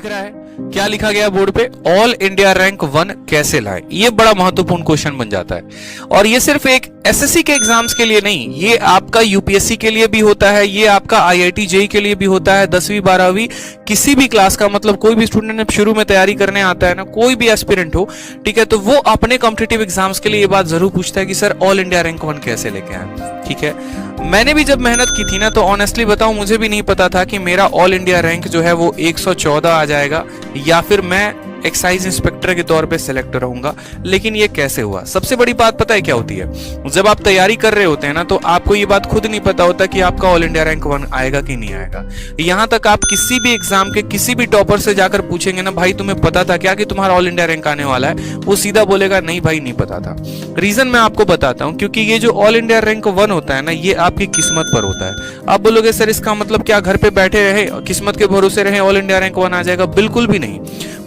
दिख रहा है, क्या लिखा गया बोर्ड पे, ऑल इंडिया रैंक 1 कैसे लाएं। ये बड़ा महत्वपूर्ण क्वेश्चन बन जाता है और ये सिर्फ एक एसएससी के एग्जाम्स के लिए नहीं, ये आपका यूपीएससी के लिए भी होता है, ये आपका आईआईटी जेईई के लिए भी होता है। 10वीं 12वीं किसी भी क्लास का, मतलब कोई भी स्टूडेंट शुरू में तैयारी करने आता है ना, कोई भी एस्पिरेंट हो, ठीक है, तो वो अपने कॉम्पिटिटिव एग्जाम्स के लिए ये बात जरूर पूछता है कि सर ऑल इंडिया रैंक 1 कैसे लेके आए। ठीक है, मैंने भी जब मेहनत की थी ना, तो ऑनेस्टली बताऊं, मुझे भी नहीं पता था कि मेरा ऑल इंडिया रैंक जो है वो 114 आ जाएगा या फिर मैं एक्साइज इंस्पेक्टर के तौर पे सिलेक्ट रहूंगा। लेकिन ये कैसे हुआ? सबसे बड़ी बात पता है क्या होती है, जब आप तैयारी कर रहे होते हैं ना, तो आपको ये बात खुद नहीं पता होता कि आपका ऑल इंडिया रैंक 1 आएगा कि नहीं आएगा। यहां तक आप किसी भी एग्जाम के किसी भी टॉपर से जाकर पूछेंगे ना, भाई तुम्हें पता था क्या कि तुम्हारा ऑल इंडिया रैंक आने वाला है, वो सीधा बोलेगा नहीं भाई नहीं पता था। रीजन मैं आपको बताता हूं, क्योंकि ये जो ऑल इंडिया रैंक 1 होता है ना, ये आपकी किस्मत पर होता है। आप बोलोगे सर इसका मतलब क्या घर पे बैठे रहे किस्मत के भरोसे रहे ऑल इंडिया रैंक 1 आ जाएगा? बिल्कुल भी नहीं।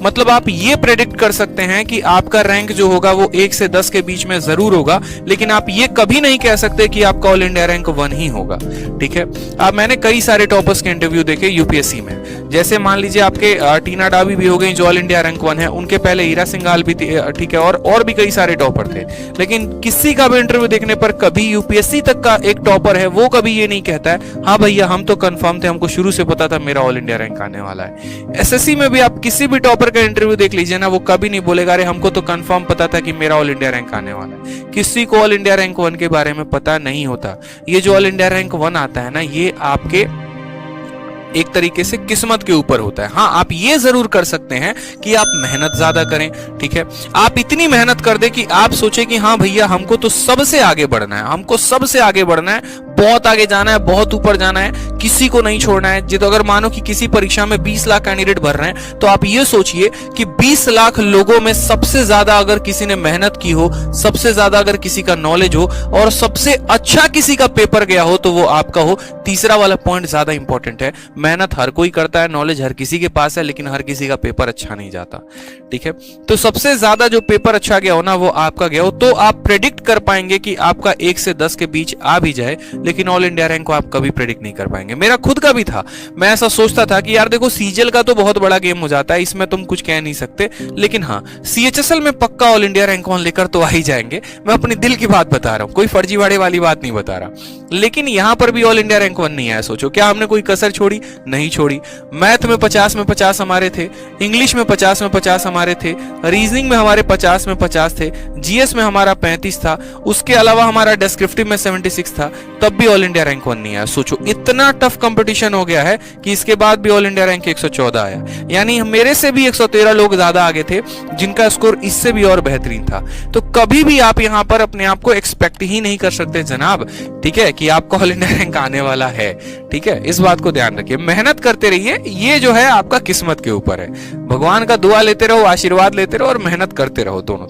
मतलब आप ये प्रेडिक्ट कर सकते हैं कि आपका रैंक जो होगा वो 1 से 10 के बीच में जरूर होगा, लेकिन आप ये कभी नहीं कह सकते कि आपका ऑल इंडिया रैंक 1 ही होगा। ठीक है, अब मैंने कई सारे टॉपर्स के इंटरव्यू देखे यूपीएससी में, जैसे मान लीजिए आपके टीना डाबी भी हो गई जो ऑल इंडिया रैंक 1 है, उनके पहले हीरा सिंघाल भी थी, ठीक है, और भी कई सारे टॉपर थे। लेकिन किसी का भी इंटरव्यू देखने पर कभी यूपीएससी तक का एक टॉपर है वो कभी ये नहीं कहता है हाँ भैया हम तो कंफर्म थे, हमको शुरू से पता था मेरा ऑल इंडिया रैंक आने वाला है। एसएससी में भी आप किसी भी टॉपर का इंटरव्यू देख लीजिए ना, वो कभी नहीं बोलेगा अरे हमको तो कंफर्म पता था कि मेरा ऑल इंडिया रैंक आने वाला है। किसी को ऑल इंडिया रैंक 1 के बारे में पता नहीं होता। ये जो ऑल इंडिया रैंक 1 आता है ना, ये आपके एक तरीके से किस्मत के ऊपर होता है। हाँ, आप ये जरूर कर सकते हैं कि आप मेहनत ज्यादा करें। ठीक है, आप इतनी मेहनत कर दे कि आप सोचे कि हाँ भैया हमको तो सबसे आगे बढ़ना है, हमको सबसे आगे बढ़ना है, बहुत आगे जाना है, बहुत ऊपर जाना है, किसी को नहीं छोड़ना है। जित अगर मानो कि किसी परीक्षा में 20 लाख कैंडिडेट भर रहे हैं, तो आप ये सोचिए कि 20 लाख लोगों में सबसे ज्यादा अगर किसी ने मेहनत की हो, सबसे ज्यादा अगर किसी का नॉलेज हो और सबसे अच्छा किसी का पेपर गया हो, तो वो आपका हो। तीसरा वाला पॉइंट ज्यादा इंपॉर्टेंट है। मेहनत हर कोई करता है, नॉलेज हर किसी के पास है, लेकिन हर किसी का पेपर अच्छा नहीं जाता। ठीक है, तो सबसे ज्यादा जो पेपर अच्छा गया हो ना, वो आपका गया हो, तो आप प्रेडिक्ट कर पाएंगे कि आपका 1 से 10 के बीच आ भी जाए, लेकिन ऑल इंडिया रैंक को आप कभी प्रेडिक्ट नहीं कर पाएंगे। मेरा खुद का भी था, मैं ऐसा सोचता था कि यार देखो सीजीएल का तो बहुत बड़ा गेम हो जाता है, इसमें तुम कुछ कह नहीं सकते, लेकिन हाँ सीएचएसएल में पक्का ऑल इंडिया रैंक 1 लेकर तो आ ही जाएंगे। मैं अपने दिल की बात बता रहा हूं, कोई फर्जीवाड़े वाली बात नहीं बता रहा। लेकिन यहां पर भी ऑल इंडिया रैंक 1 नहीं आया। सोचो क्या हमने कोई कसर छोड़ी? नहीं छोड़ी। मैथ में 50 में 50 हमारे थे, इंग्लिश में 50 में 50 हमारे थे, रीजनिंग में हमारे 50 में 50 थे, जीएस में हमारा 35 था, उसके अलावा हमारा डिस्क्रिप्टिव में 76 था, तब भी ऑल इंडिया रैंक 1 नहीं आया। सोचो इतना टफ कंपटीशन हो गया है कि इसके बाद भी ऑल इंडिया रैंक 114 आया। यानी मेरे से भी 113 लोग ज्यादा आगे थे जिनका स्कोर इससे भी और बेहतरीन था। तो कभी भी आप यहां पर अपने आप को एक्सपेक्ट ही नहीं कर सकते जनाब, ठीक है, कि आपका ऑल इंडिया रैंक आने वाला है। ठीक है, इस बात को ध्यान रखिए, मेहनत करते रहिए, ये जो है आपका किस्मत के ऊपर है। भगवान का दुआ लेते रहो, आशीर्वाद लेते रहो और मेहनत करते रहो दोनों।